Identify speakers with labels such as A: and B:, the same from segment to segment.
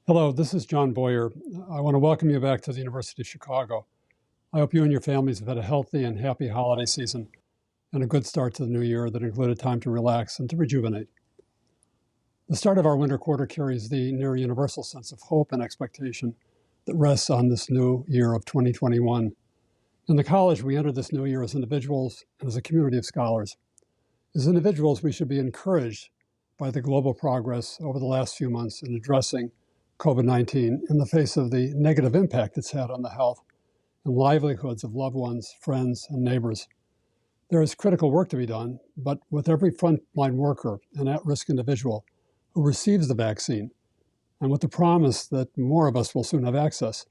A: Hello, this is John Boyer. I want to welcome you back to the University of Chicago. I hope you and your families have had a healthy and happy holiday season and a good start to the new year that included time to relax and to rejuvenate. The start of our winter quarter carries the near universal sense of hope and expectation that rests on this new year of 2021. In the college, we enter this new year as individuals and as a community of scholars. As individuals, we should be encouraged by the global progress over the last few months in addressing COVID-19 in the face of the negative impact it's had on the health and livelihoods of loved ones, friends, and neighbors. There is critical work to be done, but with every frontline worker and at-risk individual who receives the vaccine, and with the promise that more of us will soon have access,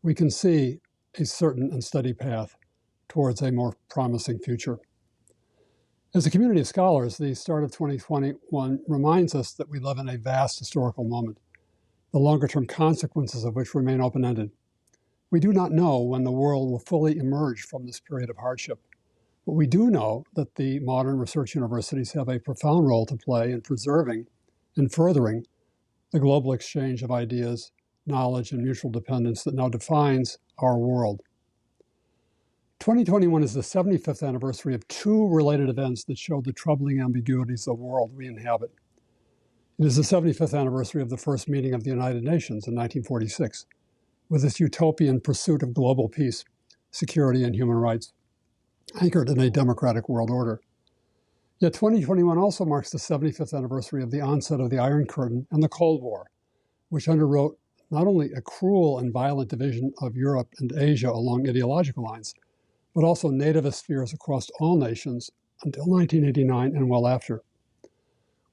A: we can see a certain and steady path towards a more promising future. As a community of scholars, the start of 2021 reminds us that we live in a vast historical moment, the longer-term consequences of which remain open-ended. We do not know when the world will fully emerge from this period of hardship, but we do know that the modern research universities have a profound role to play in preserving and furthering the global exchange of ideas, knowledge, and mutual dependence that now defines our world. 2021 is the 75th anniversary of two related events that showed the troubling ambiguities of the world we inhabit. It is the 75th anniversary of the first meeting of the United Nations in 1946, with its utopian pursuit of global peace, security, and human rights, anchored in a democratic world order. Yet 2021 also marks the 75th anniversary of the onset of the Iron Curtain and the Cold War, which underwrote not only a cruel and violent division of Europe and Asia along ideological lines, but also nativist fears across all nations until 1989 and well after.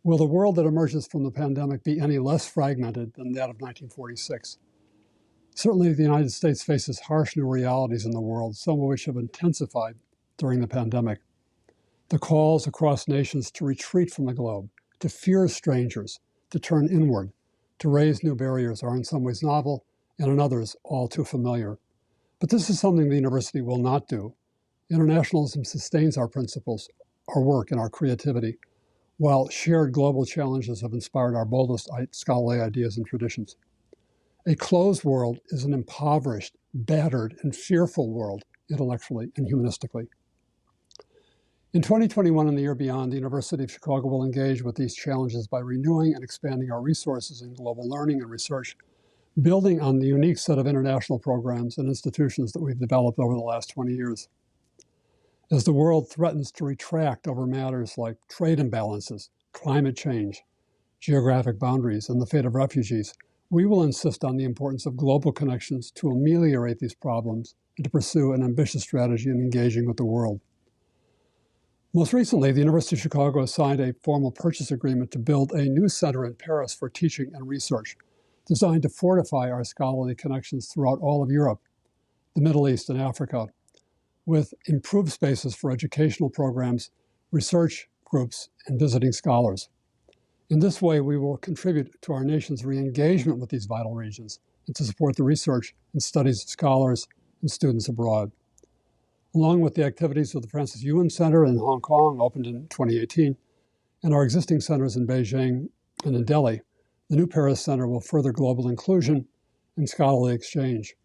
A: Will the world that emerges from the pandemic be any less fragmented than that of 1946? Certainly, the United States faces harsh new realities in the world, some of which have intensified during the pandemic. The calls across nations to retreat from the globe, to fear strangers, to turn inward, to raise new barriers are in some ways novel and in others all too familiar. But this is something the university will not do. Internationalism sustains our principles, our work, and our creativity, while shared global challenges have inspired our boldest scholarly ideas and traditions. A closed world is an impoverished, battered, and fearful world intellectually and humanistically. In 2021 and the year beyond, the University of Chicago will engage with these challenges by renewing and expanding our resources in global learning and research, building on the unique set of international programs and institutions that we've developed over the last 20 years. As the world threatens to retract over matters like trade imbalances, climate change, geographic boundaries, and the fate of refugees, we will insist on the importance of global connections to ameliorate these problems and to pursue an ambitious strategy in engaging with the world. Most recently, the University of Chicago has signed a formal purchase agreement to build a new center in Paris for teaching and research, designed to fortify our scholarly connections throughout all of Europe, the Middle East, and Africa, with improved spaces for educational programs, research groups, and visiting scholars. In this way, we will contribute to our nation's re-engagement with these vital regions and to support the research and studies of scholars and students abroad. Along with the activities of the Francis Yuen Center in Hong Kong, opened in 2018, and our existing centers in Beijing and in Delhi, the new Paris Center will further global inclusion and scholarly exchange.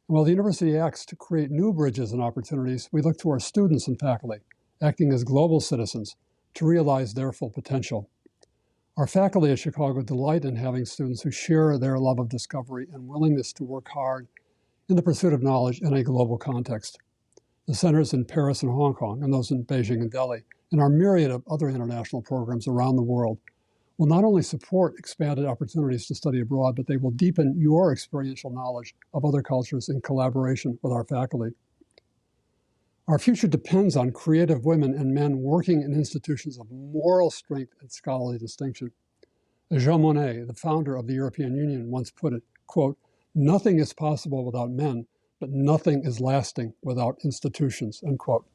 A: While the university acts to create new bridges and opportunities, we look to our students and faculty, acting as global citizens, to realize their full potential. Our faculty at Chicago delight in having students who share their love of discovery and willingness to work hard in the pursuit of knowledge in a global context. The centers in Paris and Hong Kong, and those in Beijing and Delhi, and our myriad of other international programs around the world will not only support expanded opportunities to study abroad, but they will deepen your experiential knowledge of other cultures in collaboration with our faculty. Our future depends on creative women and men working in institutions of moral strength and scholarly distinction. As Jean Monnet, the founder of the European Union, once put it, quote, "Nothing is possible without men, but nothing is lasting without institutions," end quote.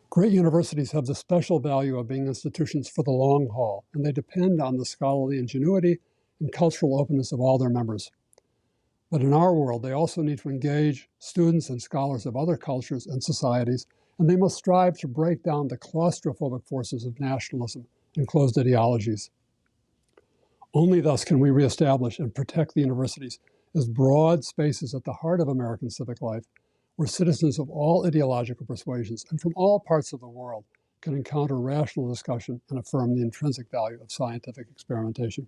A: Great universities have the special value of being institutions for the long haul, and they depend on the scholarly ingenuity and cultural openness of all their members. But in our world, they also need to engage students and scholars of other cultures and societies, and they must strive to break down the claustrophobic forces of nationalism and closed ideologies. Only thus can we reestablish and protect the universities as broad spaces at the heart of American civic life, where citizens of all ideological persuasions and from all parts of the world can encounter rational discussion and affirm the intrinsic value of scientific experimentation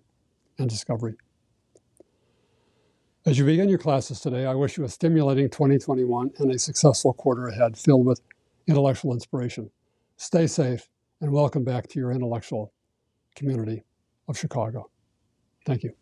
A: and discovery. As you begin your classes today, I wish you a stimulating 2021 and a successful quarter ahead filled with intellectual inspiration. Stay safe and welcome back to your intellectual community of Chicago. Thank you.